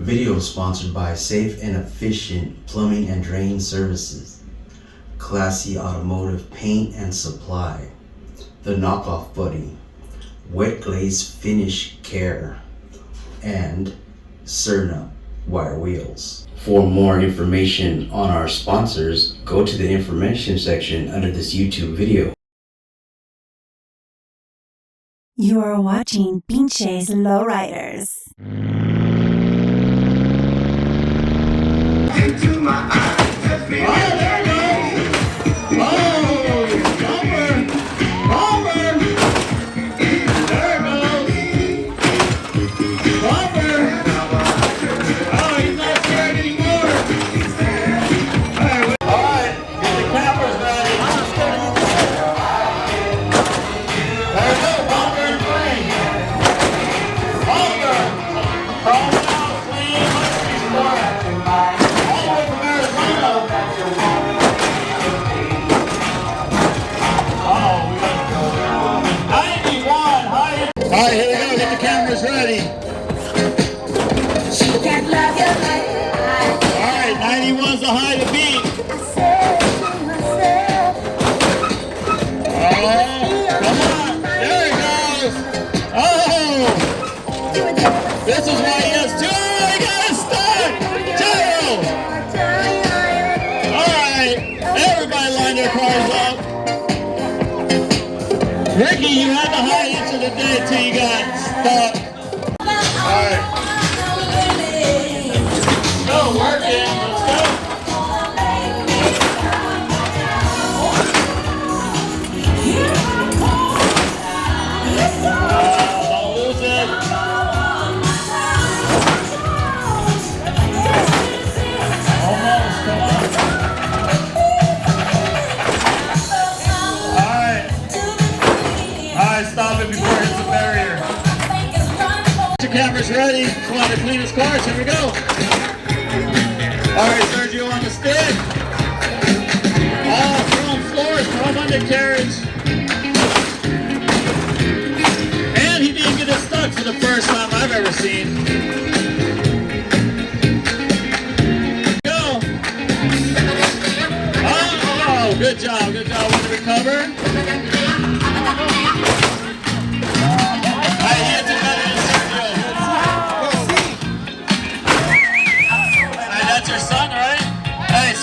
Video sponsored by Safe and Efficient Plumbing and Drain Services, Classy Automotive Paint and Supply, The Knockoff Buddy, Wet Glaze Finish Care, and Cerna Wire Wheels. For more information on our sponsors, go to the information section under this YouTube video. You are watching Pinche's Lowriders. Into my eyes, touch me. Oh, there it goes. Oh, bumper, bumper. There it goes. Bumper. Oh, he's not scared anymore. All right, get the cameras ready. There we go, bumper and clean. Bumper. Crawl out, clean, musty sport. Alright, here we go, get the cameras ready. Alright, 91's the high to beat. Oh, come on, there it goes. Oh, this is why he has two. He got it stuck. Two. Alright, everybody line their cars up. Ricky, you had the high inch of the day till you got stuck. Alright. Still working. Let's go. Don't lose it. Almost. Come on. Alright, stop it before it hits the barrier. Get your cameras ready. Just want to clean his cars. Here we go. Alright, Sergio on the stick. Oh, chrome floors, chrome undercarriage. And he didn't get it stuck for the first time I've ever seen. Go. Oh, good job, good job. Want to recover? That's your son, right? Hey.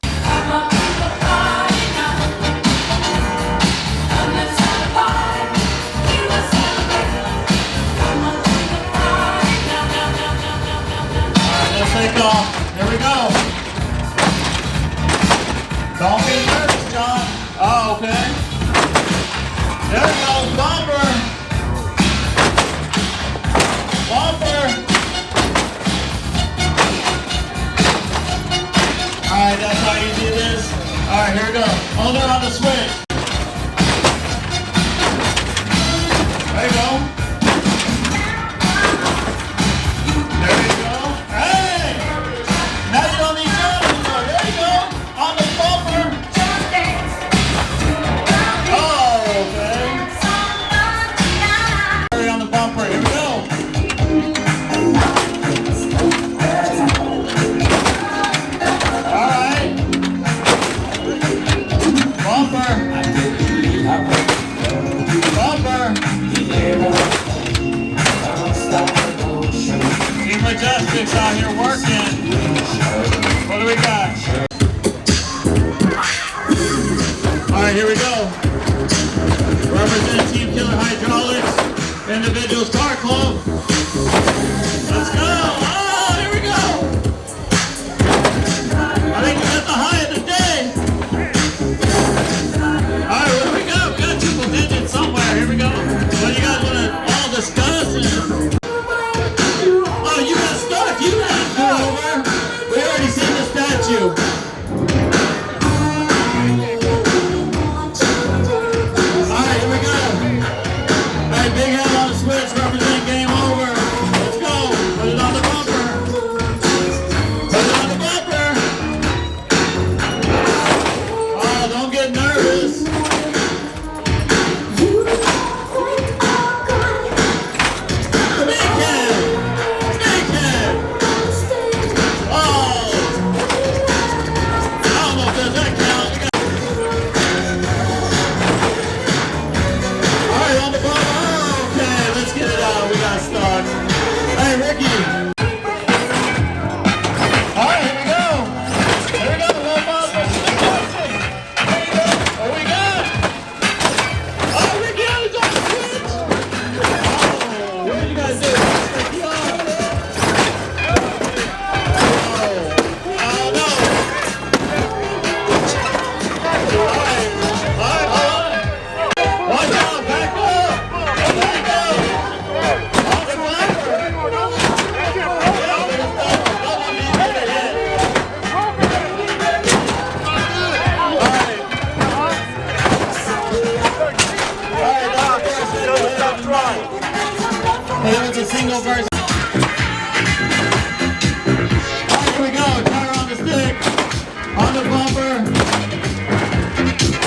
Let's take off. Here we go. Don't be nervous, John. Oh, okay. There we go. Bumper. Bumper. Alright, that's how you do this. Alright, here we go. Hold it on the switch. There you go. There you go. Hey! Now you don't need John anymore. There you go. On the bumper. Oh, okay. On the bumper. Here we go. Team Majestics out here working. What do we got? Alright, here we go. Represent Team Killer Hydraulics, Individuals Car Club. Let's go! Oh, here we go! I think we got the high of the day. Alright, where do we go? We got triple digits somewhere. Here we go. What do you guys want to all discuss? Oh, you got stuck. You got it over. We already seen the statue. Alright, here we go. Alright, big hand on the switch. Represent game over. thank you. All right, here we go. Here we go, the Lobo versus the Jackson. What we got? Oh, Ricky is on the switch. Oh, what did you guys do? Oh, no. Watch out, back up! There you go! On the Alright, it's a single verse. Alright, here we go. Tire on the stick. On the bumper.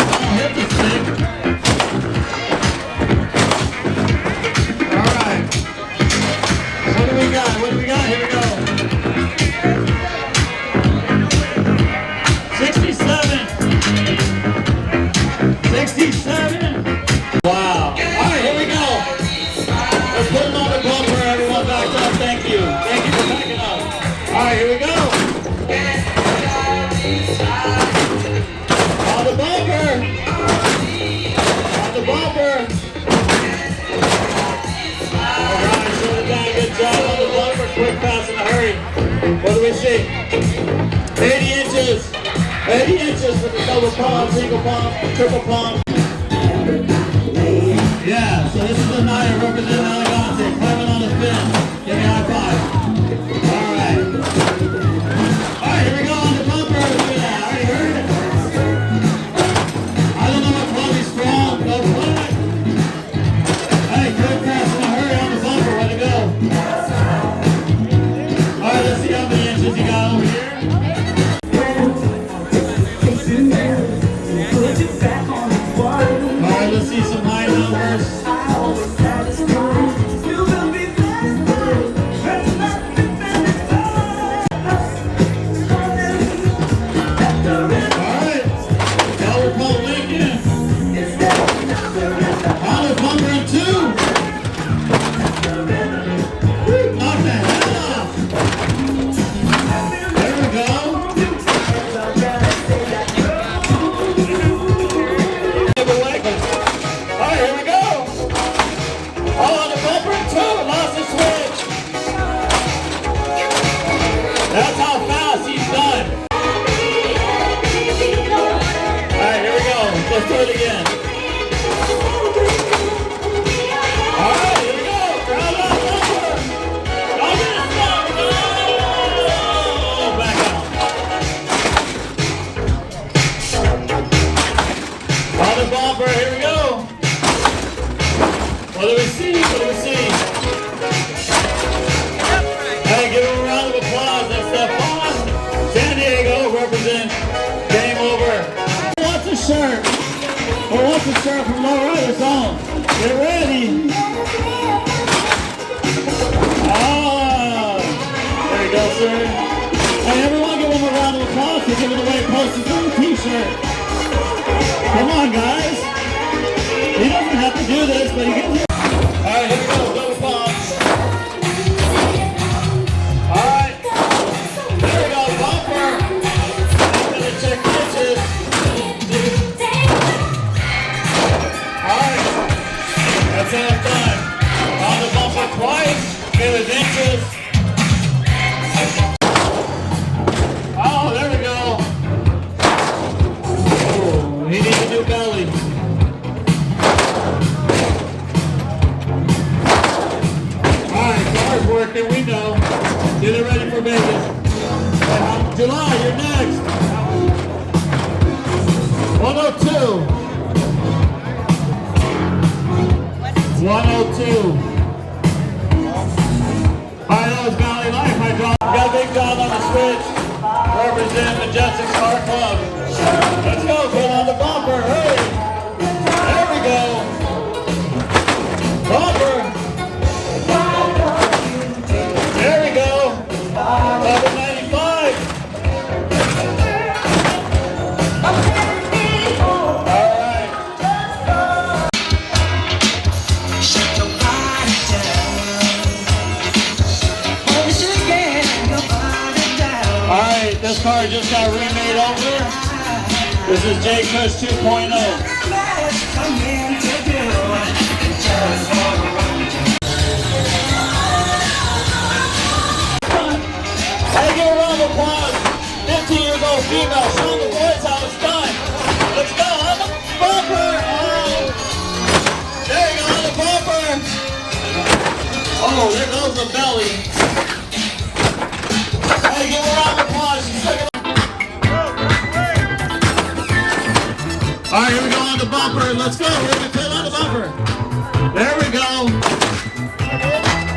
Don't hit the stick. Alright. What do we got? What do we got? Here we go. 67. 67. Wow. Alright, here we go. Let's put them on the bumper. Everyone back up. Thank you. Thank you for backing up. Alright, here we go. On the bumper. On the bumper. Alright, slow it down. Good job on the bumper. Quick pass in a hurry. What do we see? 80 inches. 80 inches for the double palm, single palm, triple palm. Yeah, so this is the Naya representing Elegante. Clement on the fin. Give me a high five. Alright. Alright, here we go on the bumper. Look at that. I already heard it. I don't know what club he's from. Go flat. Hey, quick pass in a hurry on the bumper. Way to go. Alright, let's see how many inches you got over here. Alright, let's see some high numbers. Alright, double pump Lincoln. On the bumper in two. Knock the head off. There we go. Alright, here we go. All on the bumper in two. Lost the switch. That's how fast he's done. Alright, here we go. Let's do it again. Alright, here we go. Grab that bumper. Don't get it stuck. No! Back out. On the bumper, here we go. What do we see? What do we see? Hey, give him a round of applause. That's Stephon. San Diego represents Game Over. Who wants a shirt? Who wants a shirt from Lowriders on? Get ready. Ah, there you go, sir. Hey, everyone give him a round of applause. He's giving away posters and a t-shirt. Come on, guys. He doesn't have to do this, but he gets it. Alright, here we go. Double palms. Alright. There we go. Bumper. I'm going to check inches. Alright. That's enough time. On the bumper twice. Give us inches. Oh, there we go. Oh, he needs a new belly. Working, we know. Get it ready for Vegas. July, you're next. 102. 102. Alright, that was Valley Life. I got a big job on the switch. Represent Majestic Star Club. Let's go. Put on the bumper. Hurry. There we go. Bumper. There we go. Level 95. All right. This car just got remade over. This is J Kush 2.0. Hey, give a round of applause. 15 years old female, show the boys how it's done. Let's go on the bumper. Oh, there you go on the bumper. Oh, there goes the belly. Hey, give a round of applause. All right, here we go on the bumper. Let's go. Ruby, put it on the bumper. There we go.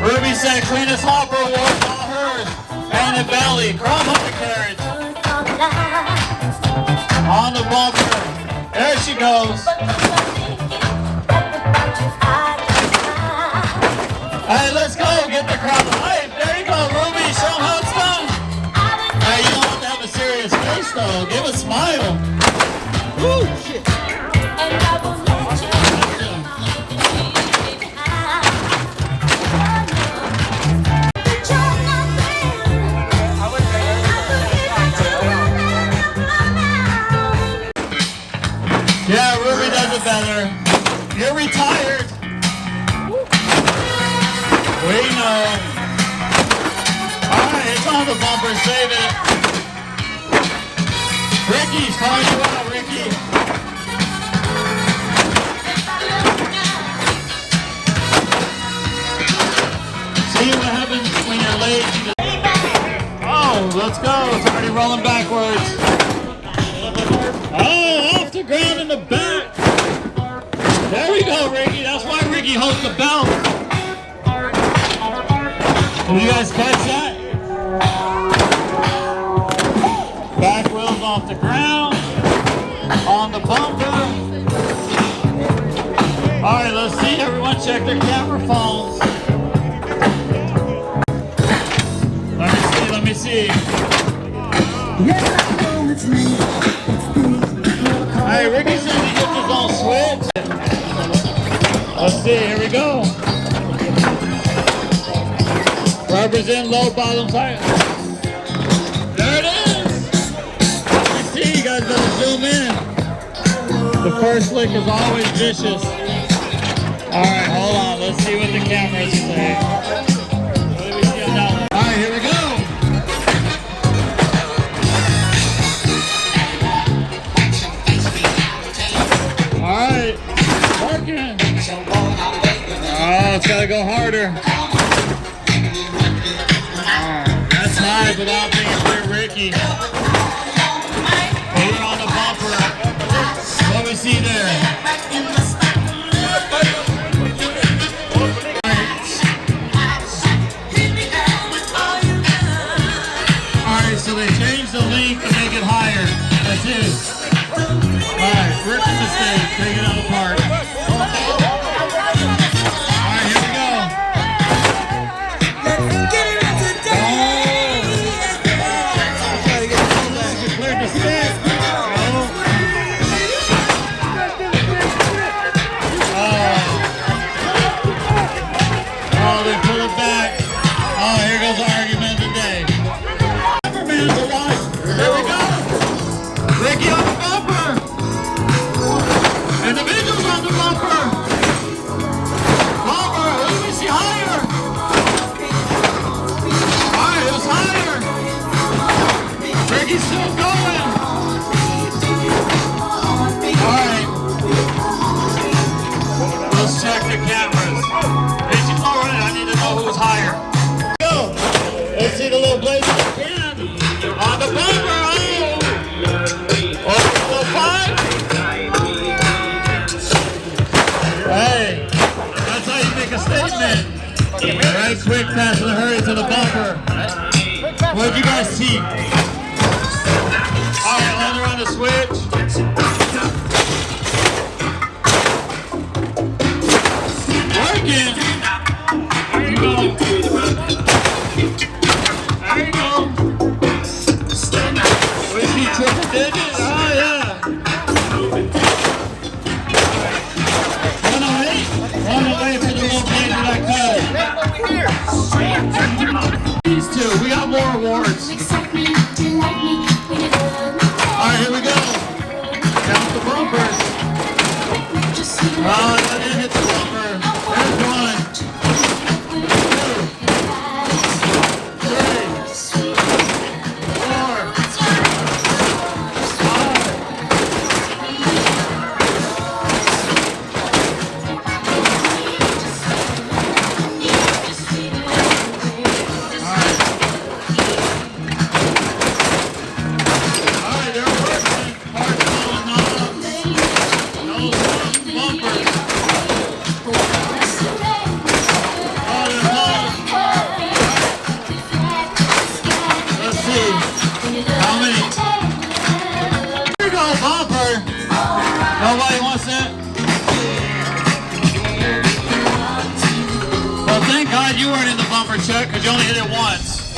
Ruby said cleanest hopper was all hers. And the belly, chrome undercarriage. On the bumper. There she goes. Hey, let's go. Get the crowd alive. There you go, Ruby. Show them how it's done. Hey, you don't have to have a serious face, though. Give a smile. Woo, shit. Yeah, Ruby does it better. You're retired. We know. Alright, it's on the bumper. Save it. Ricky's calling you out, Ricky. See what happens when you're late. Oh, let's go. It's already rolling backwards. Oh, off the ground in the back. There we go, Ricky. That's why Ricky holds the belt. Did you guys catch that? Back wheels off the ground. On the bumper. Alright, let's see. Everyone check their camera phones. Let me see. Hey, Ricky says he gets his own switch. Let's see, here we go. Represent low bottom side. There it is. Let me see, you guys better zoom in. The first lick is always vicious. Alright, hold on, let's see what the cameras say. What do we see on that one? Alright, here we go. Alright, working. Oh, it's gotta go harder. That's high, but I don't think it's very Ricky. Put it on the bumper. What do we see there? Alright, so they changed the link to make it higher. That's it. Alright, rip the mistake. Take it out apart. Alright, here we go. Cleared the stick. Oh, they pull it back. Oh, here goes the argument today. Cameraman's alive. Here we go. Ricky on the bumper. Individuals on the bumper. Bumper, let me see higher. Alright, it was higher. Ricky's still going. Alright. Let's check the cameras. Ricky's alright, I need to know who's higher. Go. Let's see the little blazer again. On the bumper. Oh, the 5. Hey, that's how you make a statement. Right quick, fast, in a hurry to the bumper. What did you guys see? Alright, let her on the switch. Working. There you go. There you go. We see triple digits? Oh, yeah. 108. 108 for the little page that I cut. These two, we got more awards. check, because you only hit it once.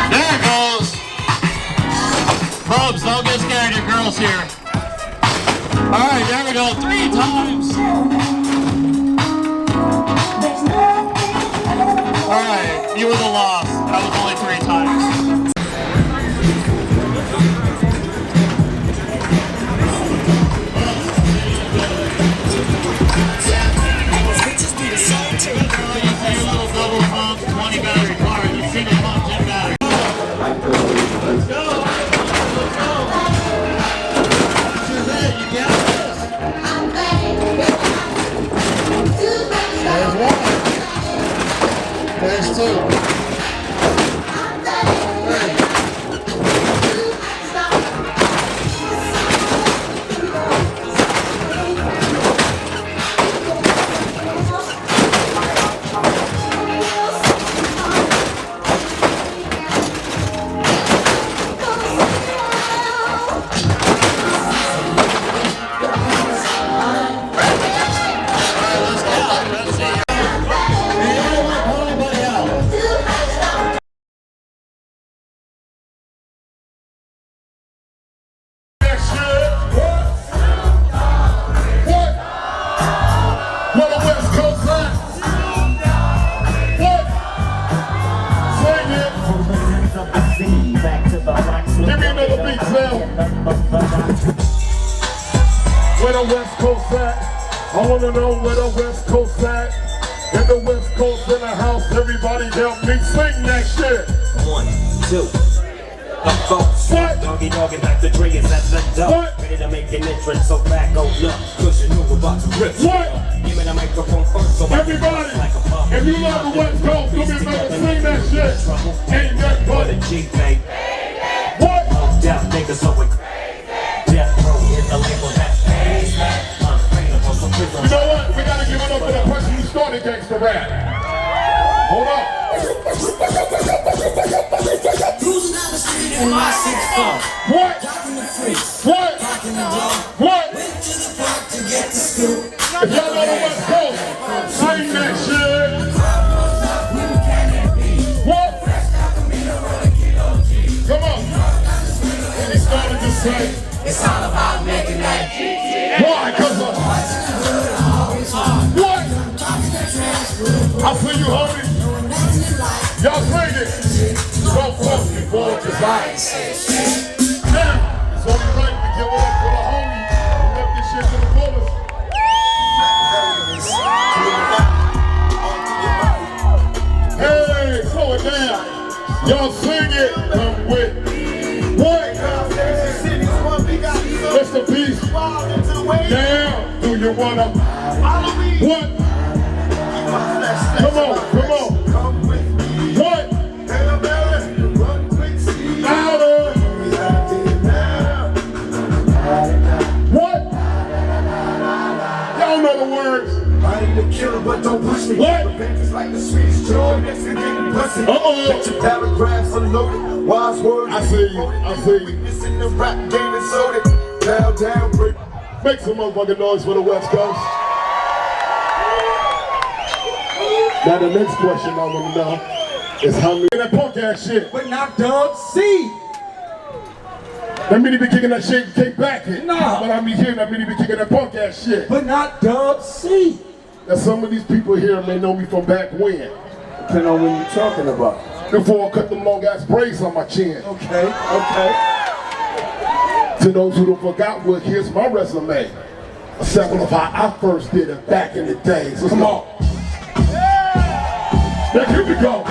There it goes. Probes, don't get scared, your girl's here. Alright, there we go, 3 times. Alright, you were the loss. That was only 3 times. There's 2. Where the West Coast at? I wanna know where the West Coast at. In the West Coast in the house, everybody help me sing that shit. 1, 2, 4. Doggy dogging like the Dre is at the door. Ready to make an entrance, so back on up. Cause you know we're about to rip. What? Give me the microphone first, so everybody, if you love the West Coast, come here, better sing that shit. Ain't that but a G, babe. What? No doubt, niggas so we death row hit the label that pays. You know what? We gotta give it up for the person who started gangsta rap. Hold up. Cruising down the street in my 6'4". What? Docking the freaks. What? Docking the dog. What? Went to the park to get the scoop. If y'all know the West Coast, sing that shit. What? Come on. And he started to say, It's all about making that why? Cause of what? I see you, homie. Y'all sing it. Don't fuck me, boy, cause I ain't say shit. Now, it's only right to give it up for the homie and let this shit to the fullest. Hey, slow it down. Y'all sing it. Come with me. What? Rest in peace. Down. Do you wanna follow me? What? Come on, come on. What? Louder. What? Y'all know the words. I ain't a killer, but don't push me. What? Revenge is like the sweetest joy next to getting pussy. Let your paragraphs unloaded. Wise words. I see you. I see you. Weakness in the rap game is loaded. Down, break. Make some motherfucking noise for the West Coast. Now the next question I want to know is how many that punk ass shit. But not Dub C. That mean he be kicking that shit and kick back it. Nah. But I mean here, that mean he be kicking that punk ass shit. But not Dub C. Now some of these people here may know me from back when. Depending on when you're talking about. Before I cut them long ass braids on my chin. Okay. To those who don't forgot, well, here's my resume. A sample of how I first did it back in the days. So come on. Now here we go.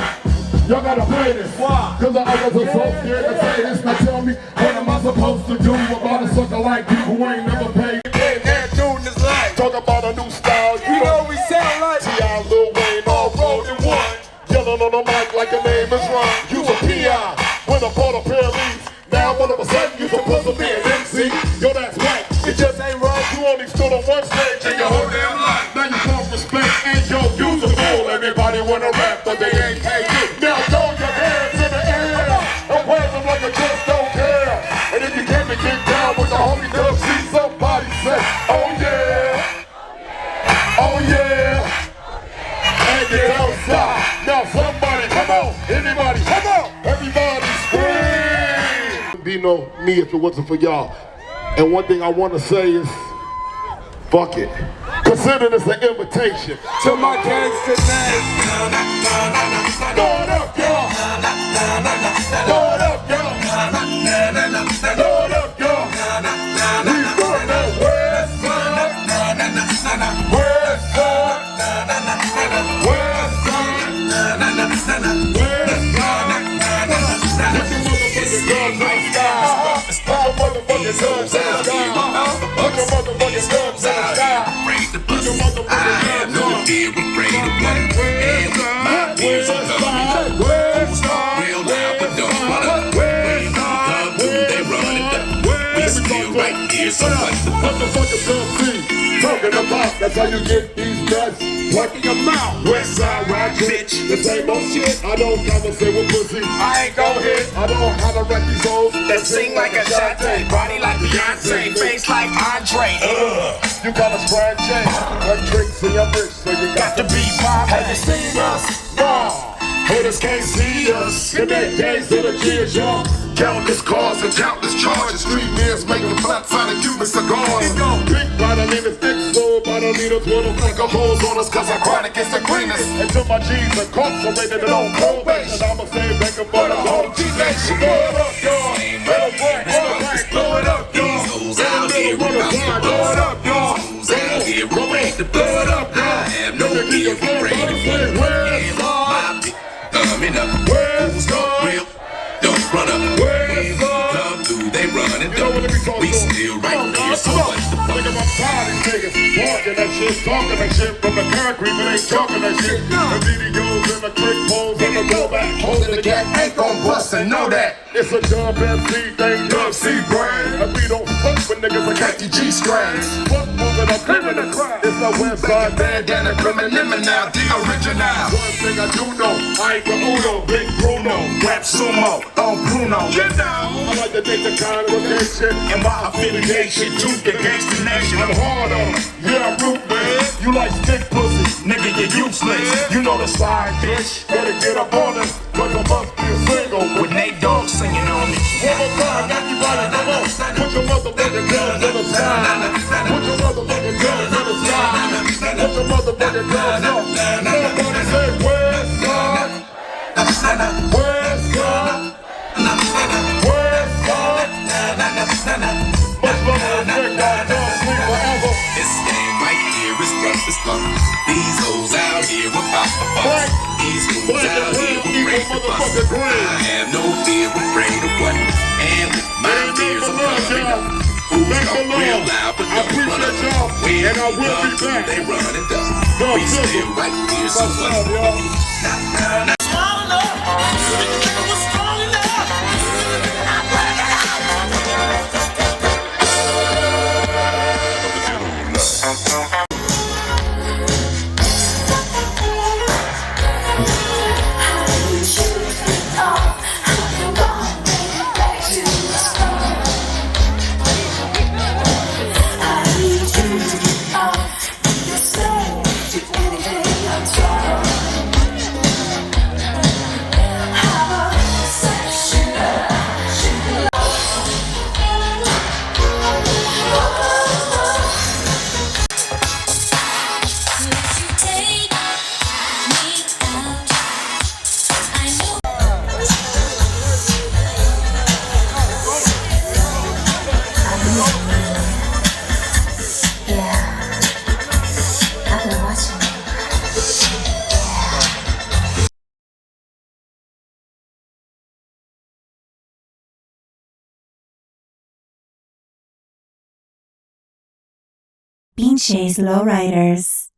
Y'all gotta play this. Why? Cause the others are so scared to say this. Now tell me, what am I supposed to do about a sucker like you who ain't never paid? And doing this life. Talk about a new style. You know we sound like T.I. Lil Wayne all rolled in one. Yelling on the mic like the name is Ron. You a P.I. when I bought a pair of these. Now all of a sudden you supposed to be an MC. Yo, that's right. It just ain't right. You only stood on one stage in your whole damn life. Now you come respect and yo, you's a fool. Everybody wanna rap, but they ain't paid you. Now throw your hands in the air. I'm wearing like I just don't care. And if you came to get down with the homie Dub C, somebody say, oh yeah. yeah. And you don't stop. Now somebody, come on. Anybody, come on. Everybody scream. Be no me if it wasn't for y'all. And one thing I want to say is, fuck it. Consider this an invitation to my gangster name. Throw it up, y'all. Throw it up, y'all. Throw it up, y'all. We from the west side. West side. West side. West side. Put your motherfucking guns in the sky. Put your motherfucking guns in the sky. Put your motherfucking guns in the sky. I have no fear of afraid of what and my fears are coming. Who's real loud but don't run up. When you come through, they run it up. We still right here, so what the fuck is gonna see? Talking about, that's how you get these nuts. Working your mouth. West side rap bitch. The same old shit. I don't conversate with pussy. I ain't gon' hit. I don't have to wreck these hoes that sing like a Shantae. Body like Beyonce. Face like Andre. You got a square chain. One drinks in your bitch, so you got to be mine. Have you seen us? No. Haters can't see us. Connect days to the kids, y'all. Countless cars and countless charges. Street beers making flats out of Cuban cigars. Big by the name is Exo. By the leaders with a flank of holes on us, cause our chronic is the greenest. Until my G's are incarcerated and on probation. I'ma say bacon for the whole G-Nation. Blow it up, y'all. Blow it up, y'all. Blow it up, y'all. Blow it up, y'all. Blow it up, y'all. I have no fear of afraid of what coming up. Where's real? Don't run up. Where's come through, they run it up. We still right here, so what the fuck? Look at my body, niggas. Walking that shit, talking that shit from the concrete, but ain't talking that shit. The videos and the trick poles and the rollback. Holding the cat ain't gon' bust and know that. It's a Dub MC thing, Dub C brand. And we don't fuck with niggas like KTG strains. Fuck moving up, clearing the crowd. It's a West Side bandana, criminal now, the original. One thing I do know, I ain't the Uno, Big Bruno, rap sumo, on Bruno. Get down. I like to take the congregation and my affiliation to the gangster nation. I'm hard on it, yeah, I'm root man. You like stick pussy, nigga, you're useless. You know the side, bitch. Better get up on it, cause I must be a single. With Nate Dogg singing on me. One more time, everybody, come on. Put your motherfucking guns in the sky. Put your motherfucking guns in the sky. Put your motherfucking guns up. Somebody say, West Side. West Side. West Side. Much love and respect, y'all. Don't sleep forever. This game right here is rough as fuck. These hoes out here about the fuck. These hoes out here with break the bus. I have no fear of afraid of what. And with my tears are coming up. Who's gonna real loud but don't run up. When and I will come be through, back. they run it up. We still right here, so what? Pinche's Lowriders.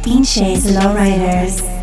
Pinches Lowriders.